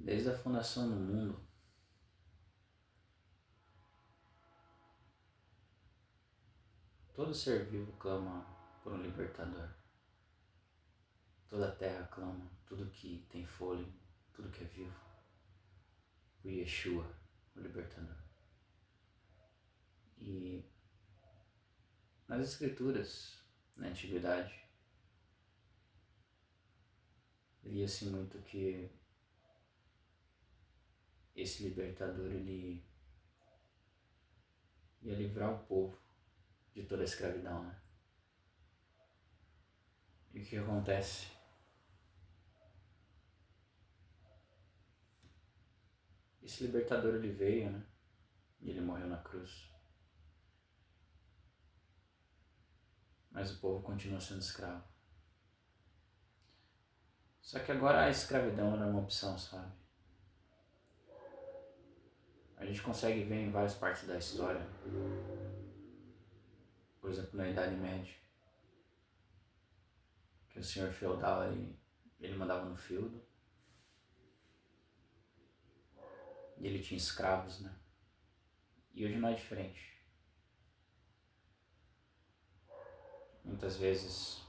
Desde a fundação do mundo, todo ser vivo clama por um libertador. Toda a terra clama, tudo que tem fôlego, tudo que é vivo, por Yeshua, o libertador. E nas escrituras, na antiguidade, lia-se muito que esse libertador ele ia livrar o povo de toda a escravidão, né? E o que acontece? Esse libertador ele veio, né? E ele morreu na cruz. Mas o povo continua sendo escravo. Só que agora a escravidão era uma opção, sabe? A gente consegue ver em várias partes da história, por exemplo, na Idade Média, que o senhor feudal ele mandava no feudo e ele tinha escravos, né? E hoje não é diferente. Muitas vezes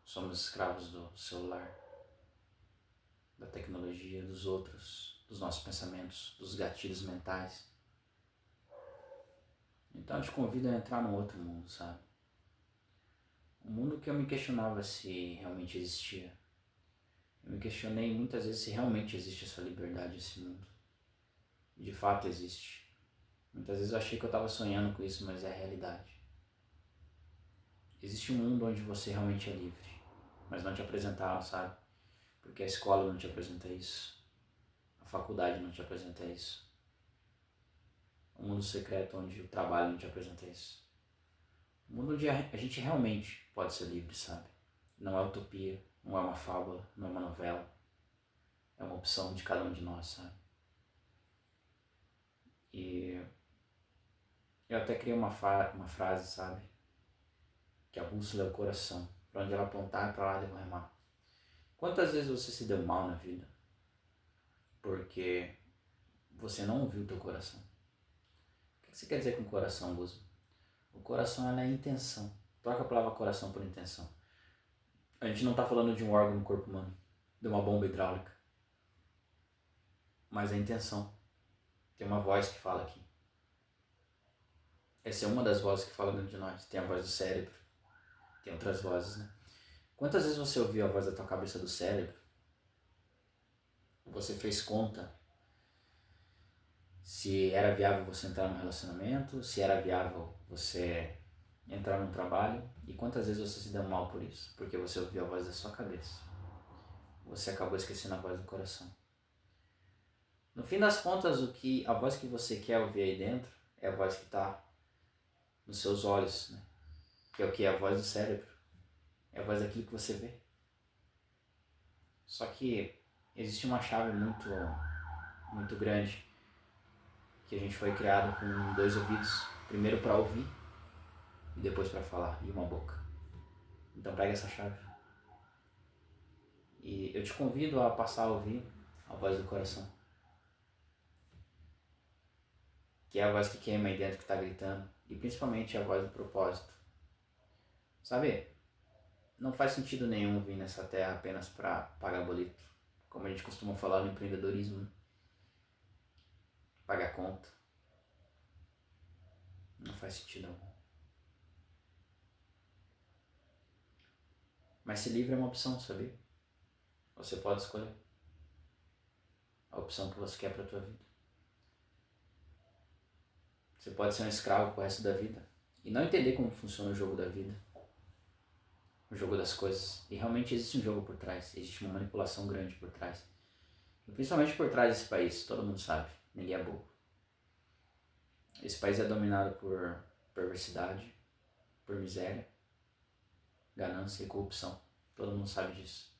somos escravos do celular, da tecnologia, dos outros, dos nossos pensamentos, dos gatilhos mentais. Então eu te convido a entrar num outro mundo, sabe? Um mundo que eu me questionava se realmente existia. Eu me questionei muitas vezes se realmente existe essa liberdade nesse mundo. E de fato existe. Muitas vezes eu achei que eu estava sonhando com isso, mas é a realidade. Existe um mundo onde você realmente é livre, mas não te apresentaram, sabe? Porque a escola não te apresenta isso, a faculdade não te apresenta isso, um mundo secreto onde o trabalho não te apresenta isso. Um mundo onde a gente realmente pode ser livre, sabe? Não é utopia, não é uma fábula, não é uma novela. É uma opção de cada um de nós, sabe? E eu até criei uma frase, sabe? Que a bússola é o coração. Pra onde ela apontar, pra lá eu vou remar. Quantas vezes você se deu mal na vida porque você não ouviu o teu coração? O que você quer dizer com coração, Buzo? O coração é a intenção. Troca a palavra coração por intenção. A gente não está falando de um órgão no corpo humano, de uma bomba hidráulica, mas a intenção. Tem uma voz que fala aqui. Essa é uma das vozes que fala dentro de nós. Tem a voz do cérebro, tem outras vozes, né? Quantas vezes você ouviu a voz da tua cabeça do cérebro? Você fez conta se era viável você entrar num relacionamento, se era viável você entrar num trabalho, e quantas vezes você se deu mal por isso? Porque você ouviu a voz da sua cabeça. Você acabou esquecendo a voz do coração. No fim das contas, a voz que você quer ouvir aí dentro é a voz que está nos seus olhos, né? Que é o que? É a voz do cérebro. É a voz daquilo que você vê. Só que existe uma chave muito grande, que a gente foi criado com 2 ouvidos. Primeiro para ouvir e depois para falar, e uma boca. Então pega essa chave. E eu te convido a passar a ouvir a voz do coração. Que é a voz que queima aí dentro, que está gritando. E principalmente a voz do propósito. Sabe, não faz sentido nenhum vir nessa terra apenas para pagar boleto. Como a gente costuma falar no empreendedorismo, né? Pagar conta. Não faz sentido algum. Mas ser livre é uma opção, sabia? Você pode escolher a opção que você quer para a tua vida. Você pode ser um escravo pro resto da vida e não entender como funciona o jogo da vida, o jogo das coisas. E realmente existe um jogo por trás, existe uma manipulação grande por trás. E principalmente por trás desse país, todo mundo sabe, ninguém é bobo. Esse país é dominado por perversidade, por miséria, ganância e corrupção. Todo mundo sabe disso.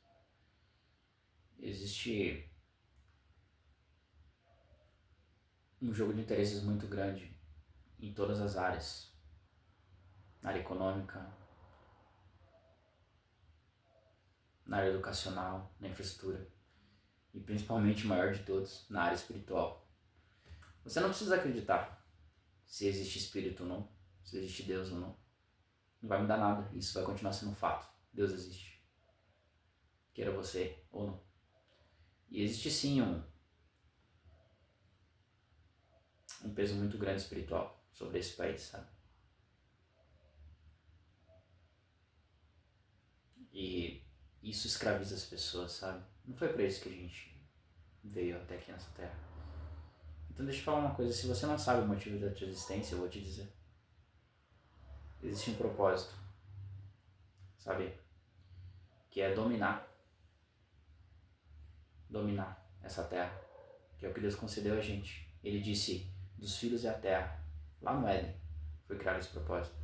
Existe um jogo de interesses muito grande em todas as áreas. Na área econômica, na área educacional, na infraestrutura. e principalmente o maior de todos, na área espiritual. Você não precisa acreditar se existe espírito ou não, se existe Deus ou não. Não vai mudar nada, isso vai continuar sendo um fato. Deus existe, queira você ou não. E existe sim um peso muito grande espiritual sobre esse país, sabe? E isso escraviza as pessoas, sabe? Não foi pra isso que a gente veio até aqui nessa terra. Então deixa eu falar uma coisa, se você não sabe o motivo da tua existência, eu vou te dizer. Existe um propósito, sabe? Que é dominar essa terra, que é o que Deus concedeu a gente. Ele disse, dos filhos e a terra, lá no Éden, foi criado esse propósito.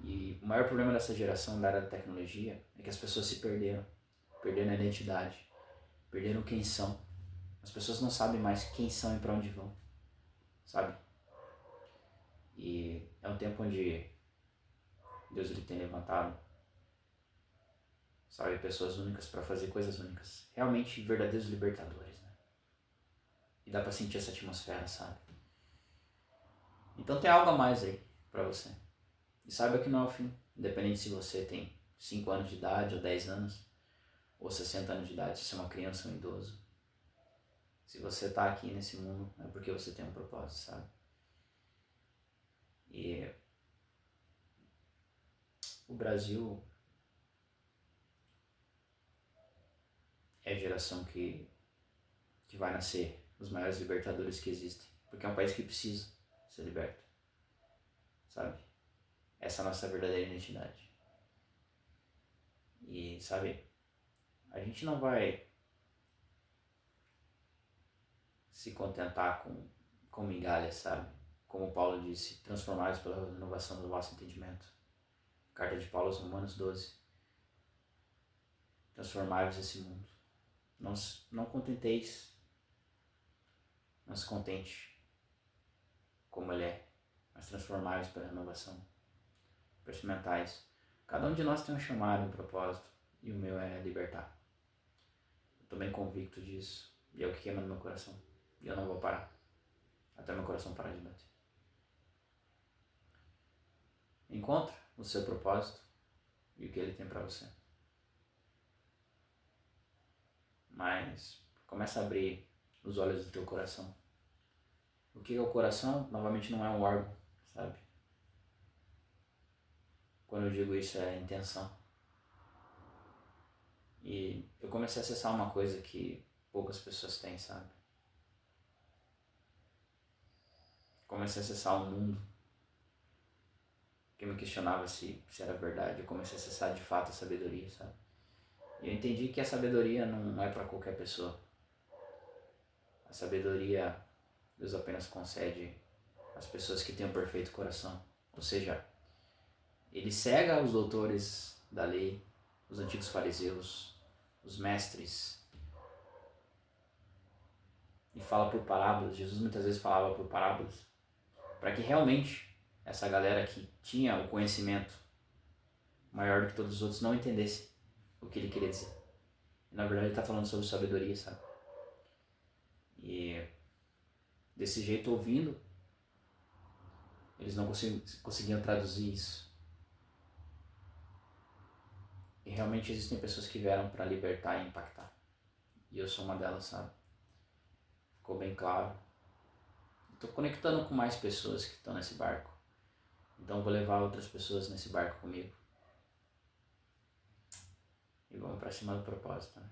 E o maior problema dessa geração da área da tecnologia é que as pessoas se perderam a identidade, perderam quem são. As pessoas não sabem mais quem são e para onde vão, sabe? E é um tempo onde Deus ele tem levantado, sabe, pessoas únicas para fazer coisas únicas, realmente verdadeiros libertadores, né? E dá para sentir essa atmosfera, sabe? Então tem algo a mais aí para você. E saiba que não é o fim, independente se você tem 5 anos de idade ou 10 anos, ou 60 anos de idade, se você é uma criança ou um idoso. Se você está aqui nesse mundo, é porque você tem um propósito, sabe? E o Brasil é a geração que vai nascer os maiores libertadores que existem, porque é um país que precisa ser liberto, sabe? Essa é a nossa verdadeira identidade. E, sabe, a gente não vai se contentar com migalhas, sabe? Como Paulo disse, transformados pela renovação do vosso entendimento. Carta de Paulo aos Romanos 12. Transformai-vos esse mundo. Não contenteis, não se contente como ele é, mas transformai-vos pela renovação. Experimentais. Cada um de nós tem um chamado, um propósito, e o meu é libertar. Eu estou bem convicto disso, e é o que queima no meu coração. E eu não vou parar, até meu coração parar de bater. Encontre o seu propósito e o que ele tem para você. Mas começa a abrir os olhos do teu coração. O que é o coração? Novamente não é um órgão, sabe? Quando eu digo isso é a intenção. E eu comecei a acessar uma coisa que poucas pessoas têm, sabe? Comecei a acessar um mundo que eu me questionava se era verdade. Eu comecei a acessar de fato a sabedoria, sabe? E eu entendi que a sabedoria não é para qualquer pessoa. A sabedoria Deus apenas concede às pessoas que têm um perfeito coração. Ou seja, ele cega os doutores da lei, os antigos fariseus, os mestres, e fala por parábolas. Jesus muitas vezes falava por parábolas, para que realmente essa galera que tinha o conhecimento maior do que todos os outros não entendesse o que ele queria dizer. E, na verdade ele está falando sobre sabedoria, sabe? E desse jeito, ouvindo, eles não conseguiam traduzir isso. E realmente existem pessoas que vieram para libertar e impactar. E eu sou uma delas, sabe? Ficou bem claro. Estou conectando com mais pessoas que estão nesse barco. Então vou levar outras pessoas nesse barco comigo. E vamos para cima do propósito, né?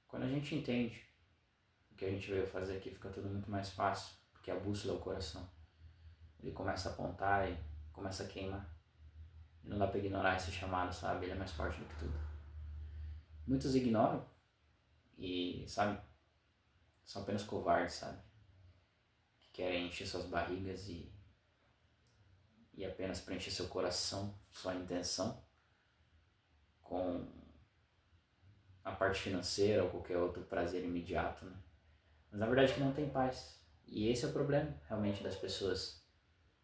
Quando a gente entende o que a gente veio fazer aqui, fica tudo muito mais fácil. Porque a bússola é o coração. Ele começa a apontar e começa a queimar. E não dá para ignorar esse chamado, sabe? Ele é mais forte do que tudo. Muitos ignoram e, sabe, são apenas covardes, sabe? Que querem encher suas barrigas e apenas preencher seu coração, sua intenção, com a parte financeira ou qualquer outro prazer imediato, né? Mas na verdade que não tem paz. E esse é o problema, realmente, das pessoas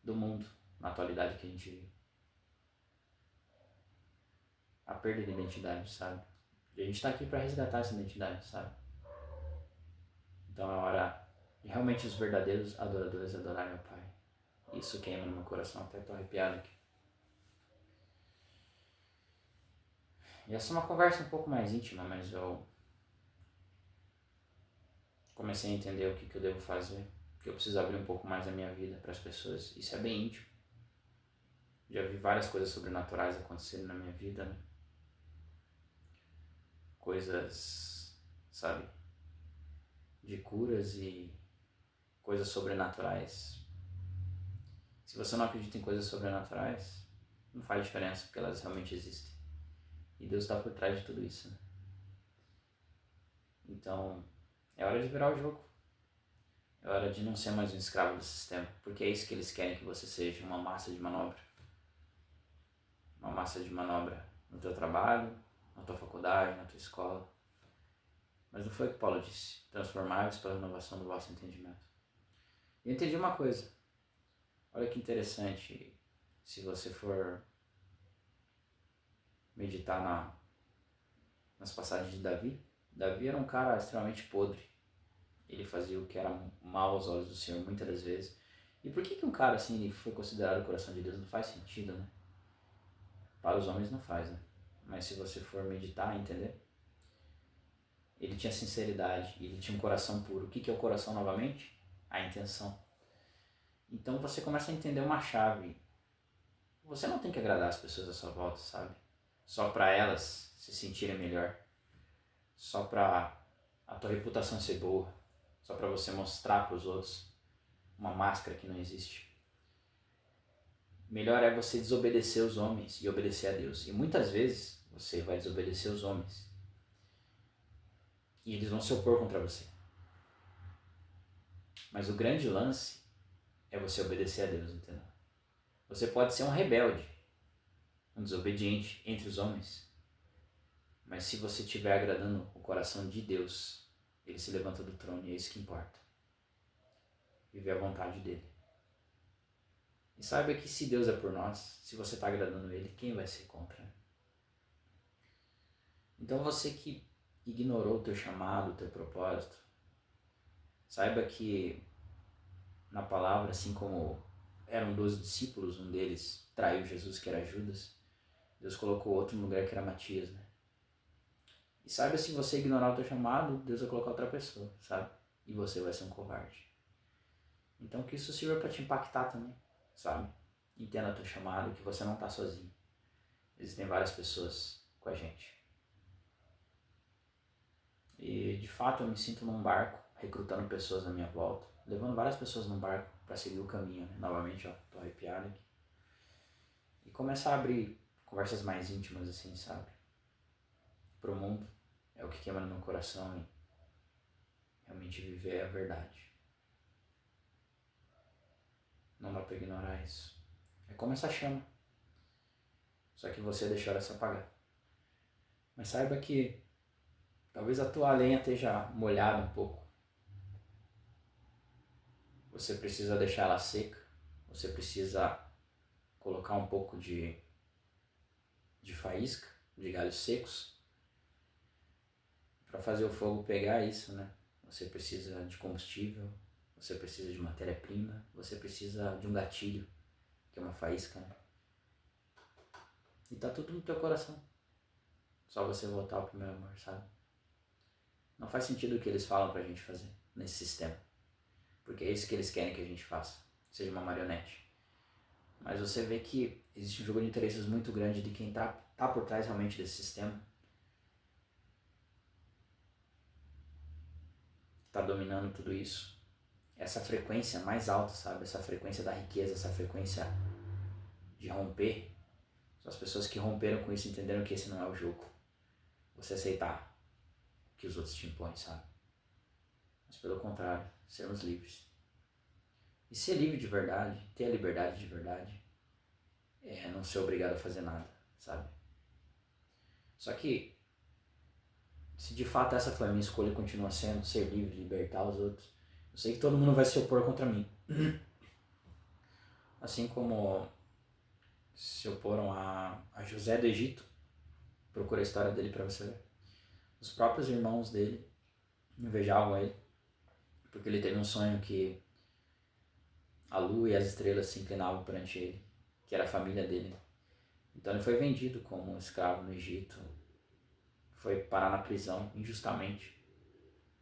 do mundo, na atualidade que a gente vive. a perda de identidade, sabe? E a gente tá aqui para resgatar essa identidade, sabe? Então é hora de realmente os verdadeiros adoradores adorarem o Pai. Isso queima no meu coração, até tô arrepiado aqui. E essa é uma conversa um pouco mais íntima, mas eu comecei a entender o que eu devo fazer, que eu preciso abrir um pouco mais a minha vida para as pessoas. Isso é bem íntimo. Já vi várias coisas sobrenaturais acontecendo na minha vida, né? Coisas, sabe, de curas e coisas sobrenaturais. Se você não acredita em coisas sobrenaturais, não faz diferença, porque elas realmente existem. E Deus está por trás de tudo isso, né? Então, é hora de virar o jogo. É hora de não ser mais um escravo do sistema, porque é isso que eles querem que você seja, uma massa de manobra. Uma massa de manobra no teu trabalho, na tua faculdade, na tua escola. Mas não foi o que Paulo disse: transformai-vos pela renovação do vosso entendimento. E eu entendi uma coisa. Olha que interessante, se você for meditar nas passagens de Davi. Davi era um cara extremamente podre. Ele fazia o que era mal aos olhos do Senhor muitas das vezes. E por que um cara assim ele foi considerado o coração de Deus? Não faz sentido, né? Para os homens não faz, né? Mas se você for meditar, entender? Ele tinha sinceridade, ele tinha um coração puro. O que é o coração novamente? A intenção. Então você começa a entender uma chave. Você não tem que agradar as pessoas à sua volta, sabe? Só para elas se sentirem melhor. Só para a tua reputação ser boa. Só para você mostrar para os outros uma máscara que não existe. Melhor é você desobedecer os homens e obedecer a Deus. E muitas vezes você vai desobedecer os homens. E eles vão se opor contra você. Mas o grande lance é você obedecer a Deus, entendeu? Você pode ser um rebelde, um desobediente entre os homens. Mas se você estiver agradando o coração de Deus, ele se levanta do trono e é isso que importa. Viver a vontade dele. E saiba que se Deus é por nós, se você está agradando ele, quem vai ser contra? Então você que ignorou o teu chamado, o teu propósito, saiba que na palavra, assim como eram 12 discípulos, um deles traiu Jesus, que era Judas, Deus colocou outro no lugar que era Matias, né? E saiba, se você ignorar o teu chamado, Deus vai colocar outra pessoa, sabe? E você vai ser um covarde. Então que isso sirva para te impactar também, sabe? Entenda o teu chamado, que você não está sozinho. Existem várias pessoas com a gente. E de fato eu me sinto num barco, recrutando pessoas na minha volta, levando várias pessoas num barco para seguir o caminho, né? Novamente, ó, tô arrepiado aqui. E começar a abrir conversas mais íntimas assim, sabe? Pro mundo. É o que queima no meu coração e realmente viver a verdade. Não dá pra ignorar isso. É como essa chama. Só que você deixou ela se apagar. Mas saiba que talvez a tua lenha esteja molhada um pouco. Você precisa deixar ela seca. Você precisa colocar um pouco de faísca, de galhos secos, para fazer o fogo pegar isso, né? Você precisa de combustível, você precisa de matéria-prima, você precisa de um gatilho, que é uma faísca, né? E tá tudo no teu coração. Só você voltar ao primeiro amor, sabe? Não faz sentido o que eles falam pra gente fazer nesse sistema. Porque é isso que eles querem que a gente faça. Seja uma marionete. Mas você vê que existe um jogo de interesses muito grande de quem tá por trás realmente desse sistema. Tá dominando tudo isso. Essa frequência mais alta, sabe? Essa frequência da riqueza, essa frequência de romper. São as pessoas que romperam com isso, entenderam que esse não é o jogo. Você aceitar o que os outros te impõem, sabe? Mas pelo contrário, sermos livres. E ser livre de verdade, ter a liberdade de verdade, é não ser obrigado a fazer nada, sabe? Só que, se de fato essa foi a minha escolha, continua sendo ser livre, libertar os outros, eu sei que todo mundo vai se opor contra mim. Assim como se oporam a José do Egito, Procura a história dele para você ver. Os próprios irmãos dele invejavam ele, porque ele teve um sonho que a lua e as estrelas se inclinavam perante ele, que era a família dele. Então ele foi vendido como escravo no Egito, foi parar na prisão injustamente.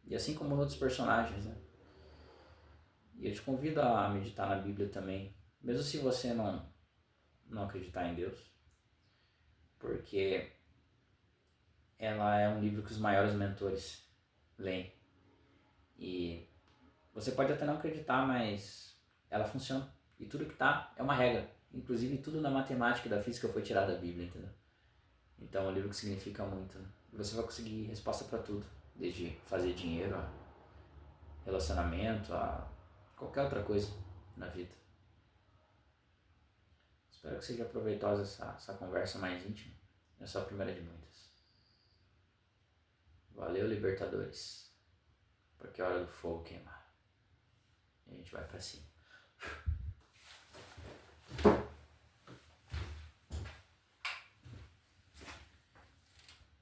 E assim como outros personagens, né? E eu te convido a meditar na Bíblia também, mesmo se você não acreditar em Deus, porque ela é um livro que os maiores mentores leem. E você pode até não acreditar, mas ela funciona. E tudo que tá é uma regra. Inclusive tudo na matemática e da física foi tirado da Bíblia, entendeu? Então é um livro que significa muito. Né? E você vai conseguir resposta para tudo. Desde fazer dinheiro, a relacionamento, a qualquer outra coisa na vida. Espero que seja proveitosa essa conversa mais íntima. É só a primeira de muitas. Valeu, Libertadores. Porque é hora do fogo queimar. E a gente vai pra cima.